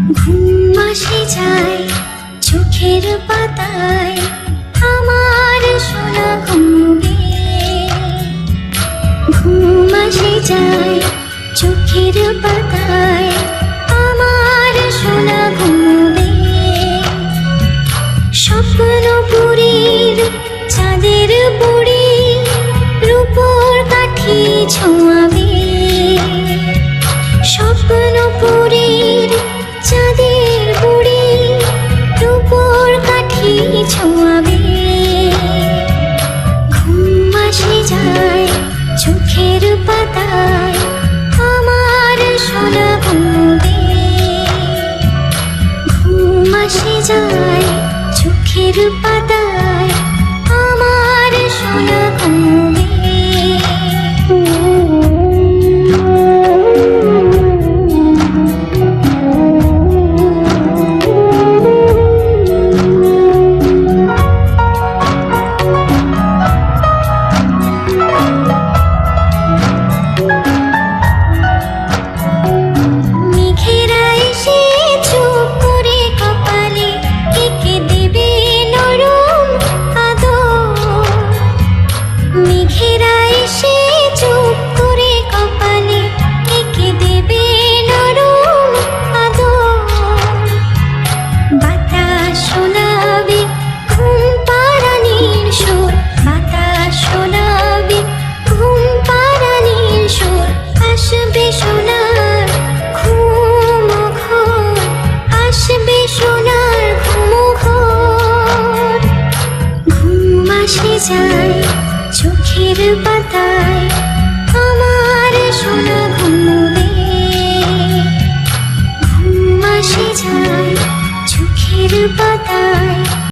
ঘুম আসে যায় চোখের পাতায়, আমার সোনা ঘুমবে। ঘুম আসে যায় চোখের পাতায়, আমার সোনা ঘুমবে। স্বপ্নপুরীর চাঁদের বুড়ি রূপোর কাঠি ছোঁয়াবে। স্বপ্নপুরীর চাঁদের বুড়ি রূপোর কাঠি ছোঁয়াবে। ঘুম আসে যায় চোখের পাতায়, আমার সোনা ঘুমবে। ঘুম আসে যায় চোখের পাতায়, আমার সোনা ঘুমবে। মেঘেরা এসে চুপ করে কপালে এঁকে দেবে নরম আদর। মেঘেরা এসে চুপ করে কপালে এঁকে দেবে নরম আদর। বাতাস শোনাবে ঘুম পাড়ানির সুর, বাতাস শোনাবে ঘুম পাড়ানির সুর। আসবে সোনার ঘুম ঘোর, আসবে সোনার ঘুম ঘোর। ঘুম আসে যায় চোখের পাতায়, আমার সোনা ঘুমবে। ঘুম আসে যায় চোখের পাতায়,